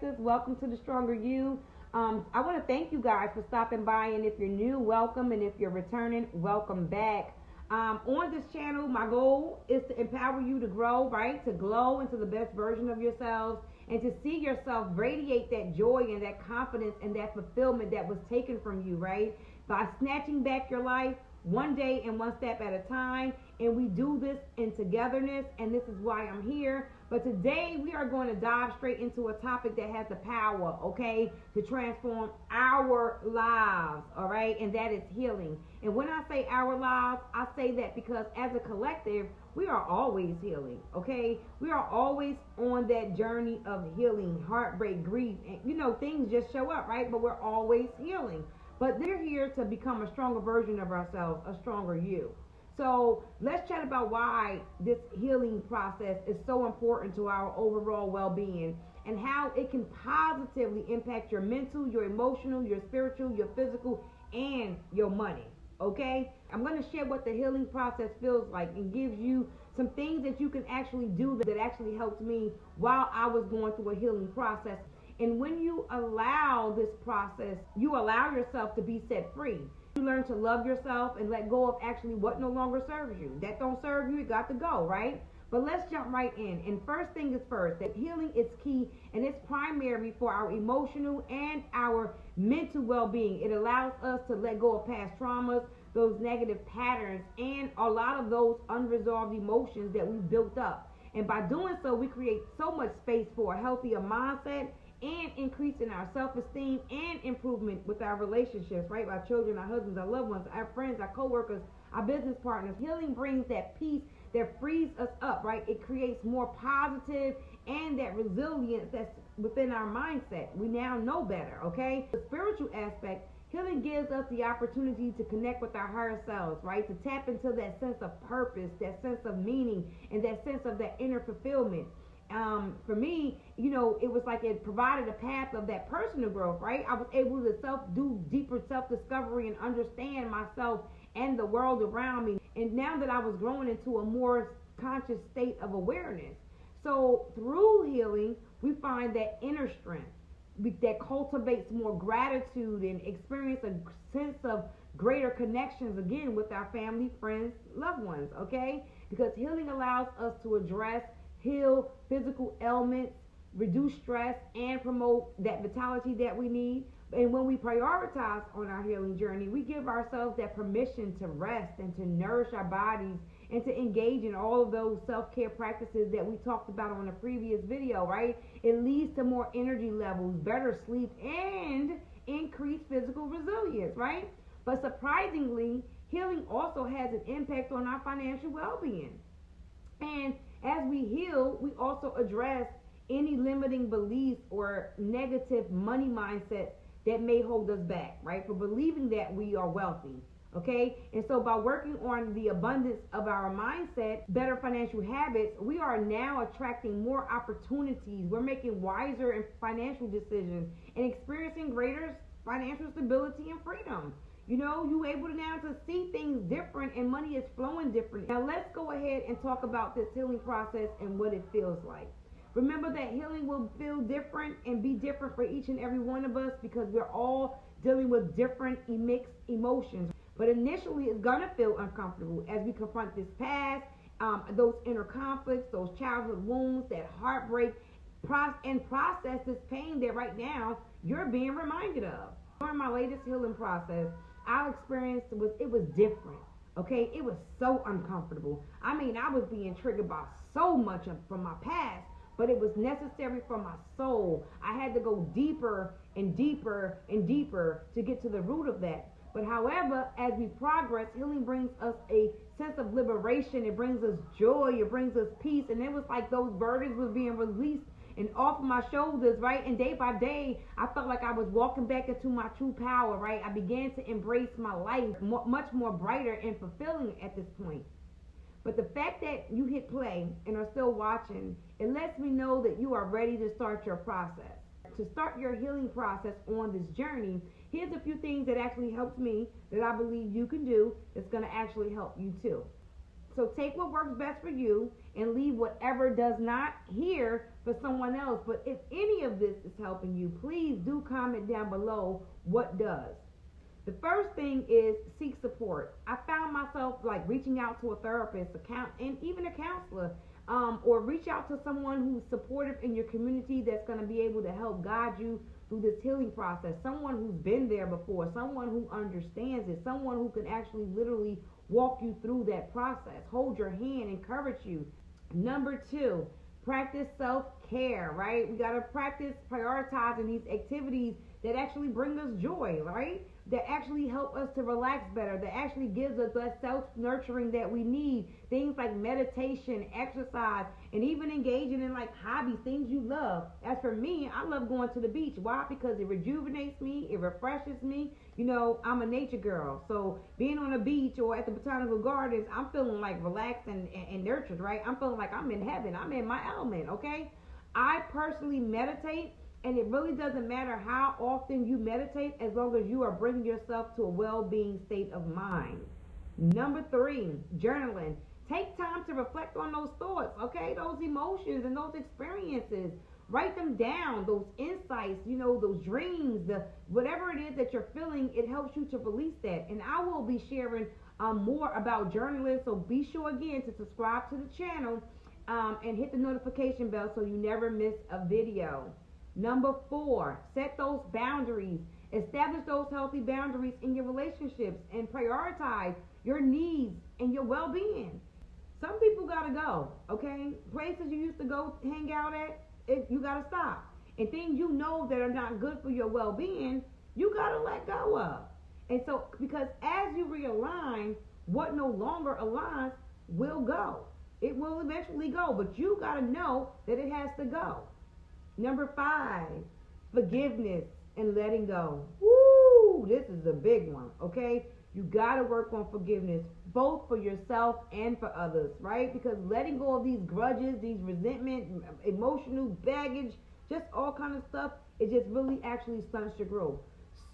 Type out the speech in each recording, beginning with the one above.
Collectors. Welcome to the Stronger You. I want to thank you guys for stopping by, and if you're new, welcome, and if you're returning, welcome back. On this channel, my goal is to empower you to grow, right? To glow into the best version of yourselves, and to see yourself radiate that joy and that confidence and that fulfillment that was taken from you, right? By snatching back your life one day and one step at a time. And we do this in togetherness, and this is why I'm here. But today we are going to dive straight into a topic that has the power, okay, to transform our lives, all right? And that is healing. And when I say our lives, I say that because as a collective, we are always healing, okay? We are always on that journey of healing, heartbreak, grief, and things just show up, right? But we're always healing. But they're here to become a stronger version of ourselves, a stronger you. So let's chat about why this healing process is so important to our overall well-being, and how it can positively impact your mental, your emotional, your spiritual, your physical, and your money. Okay? I'm going to share what the healing process feels like and gives you some things that you can actually do that actually helped me while I was going through a healing process. And when you allow this process, you allow yourself to be set free. You learn to love yourself and let go of actually what no longer serves you. That don't serve you, it got to go, right? But let's jump right in. And first thing is first, that healing is key, and it's primary for our emotional and our mental well-being. It allows us to let go of past traumas, those negative patterns, and a lot of those unresolved emotions that we built up. And by doing so, we create so much space for a healthier mindset and increasing our self-esteem and improvement with our relationships, right? Our children, our husbands, our loved ones, our friends, our co-workers, our business partners. Healing brings that peace that frees us up, right? It creates more positive and that resilience that's within our mindset. We now know better, okay? The spiritual aspect, healing gives us the opportunity to connect with our higher selves, right? To tap into that sense of purpose, that sense of meaning, and that sense of that inner fulfillment. For me, it was like it provided a path of that personal growth, right? I was able to do deeper self-discovery and understand myself and the world around me. And now that I was growing into a more conscious state of awareness. So through healing, we find that inner strength that cultivates more gratitude and experience a sense of greater connections again with our family, friends, loved ones, okay? Because healing allows us to heal physical ailments, reduce stress, and promote that vitality that we need. And when we prioritize on our healing journey, we give ourselves that permission to rest and to nourish our bodies and to engage in all of those self-care practices that we talked about on a previous video, right? It leads to more energy levels, better sleep, and increased physical resilience, right? But surprisingly, healing also has an impact on our financial well-being. And as we heal, we also address any limiting beliefs or negative money mindset that may hold us back, right? For believing that we are wealthy, okay? And so by working on the abundance of our mindset, better financial habits, we are now attracting more opportunities. We're making wiser and financial decisions and experiencing greater financial stability and freedom. You're able to now to see things different, and money is flowing different. Now let's go ahead and talk about this healing process and what it feels like. Remember that healing will feel different and be different for each and every one of us because we're all dealing with different mixed emotions. But initially it's going to feel uncomfortable as we confront this past, those inner conflicts, those childhood wounds, that heartbreak, and process this pain that right now you're being reminded of. During my latest healing process, our experience was different, okay? It was so uncomfortable. I mean, I was being triggered by so much from my past, but it was necessary for my soul. I had to go deeper and deeper and deeper to get to the root of that. But however, as we progress, healing brings us a sense of liberation. It brings us joy. It brings us peace. And it was like those burdens were being released and off of my shoulders, right? And day by day, I felt like I was walking back into my true power, right? I began to embrace my life much more brighter and fulfilling at this point. But the fact that you hit play and are still watching, it lets me know that you are ready to start your process. To start your healing process on this journey, here's a few things that actually helped me that I believe you can do that's going to actually help you too. So take what works best for you and leave whatever does not. Here, for someone else. But if any of this is helping you, please do comment down below what does. The first thing is seek support. I found myself like reaching out to a therapist, and even a counselor, or reach out to someone who's supportive in your community that's going to be able to help guide you through this healing process. Someone who's been there before, someone who understands it, someone who can actually literally walk you through that process, hold your hand, encourage you. Number 2, practice self-care, right? We got to practice prioritizing these activities that actually bring us joy, right? That actually help us to relax better, that actually gives us that self-nurturing that we need. Things like meditation, exercise, and even engaging in like hobbies, things you love. As for me, I love going to the beach. Why? Because it rejuvenates me, it refreshes me. You know, I'm a nature girl. So being on a beach or at the botanical gardens, I'm feeling like relaxed and nurtured, right? I'm feeling like I'm in heaven. I'm in my element, okay? I personally meditate. And it really doesn't matter how often you meditate, as long as you are bringing yourself to a well-being state of mind. Number 3, journaling. Take time to reflect on those thoughts, okay? Those emotions and those experiences. Write them down, those insights, you know, those dreams, whatever it is that you're feeling, it helps you to release that. And I will be sharing more about journaling, so be sure again to subscribe to the channel and hit the notification bell so you never miss a video. Number 4, set those boundaries. Establish those healthy boundaries in your relationships and prioritize your needs and your well-being. Some people gotta go, okay? Places you used to go hang out at, you gotta stop. And things you know that are not good for your well-being, you gotta let go of. And so, because as you realign, what no longer aligns will go. It will eventually go, but you gotta know that it has to go. Number 5, forgiveness and letting go. Woo! This is a big one, okay? You got to work on forgiveness, both for yourself and for others, right? Because letting go of these grudges, these resentment, emotional baggage, just all kind of stuff, it just really actually stunts your growth.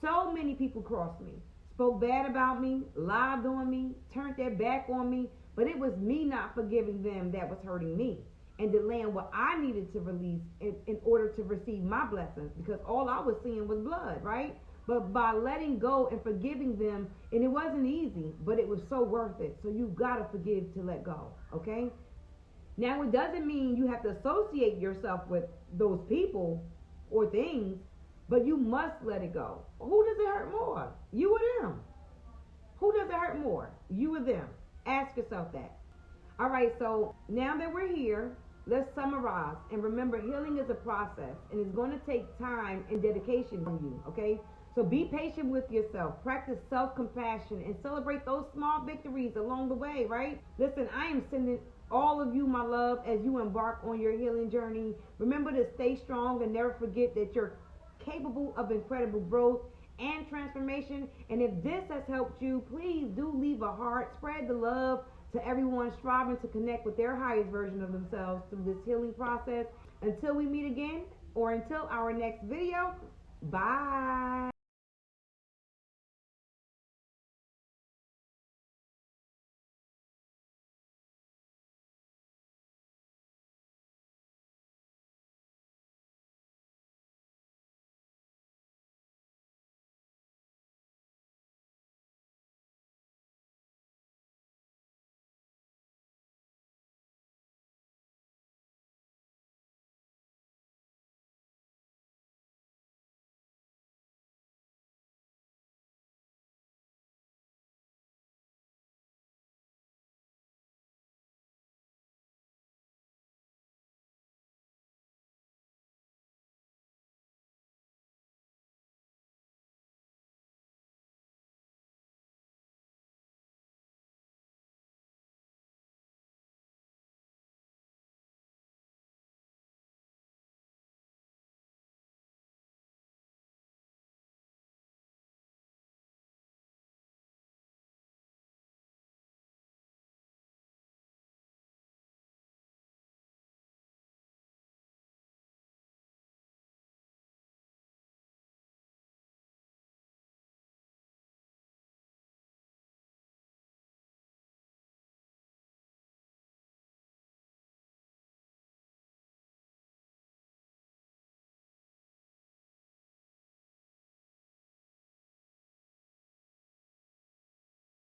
So many people crossed me, spoke bad about me, lied on me, turned their back on me, but it was me not forgiving them that was hurting me, and delaying what I needed to release in order to receive my blessings, because all I was seeing was blood, right? But by letting go and forgiving them, and it wasn't easy, but it was so worth it. So you got to forgive to let go, okay? Now, it doesn't mean you have to associate yourself with those people or things, but you must let it go. Who does it hurt more? You or them? Who does it hurt more? You or them? Ask yourself that. All right, so now that we're here, let's summarize. And remember, healing is a process, and it's going to take time and dedication from you, okay? So be patient with yourself. Practice self-compassion and celebrate those small victories along the way, right? Listen, I am sending all of you my love as you embark on your healing journey. Remember to stay strong and never forget that you're capable of incredible growth and transformation. And if this has helped you, please do leave a heart. Spread the love to everyone striving to connect with their highest version of themselves through this healing process. Until we meet again, or until our next video, bye.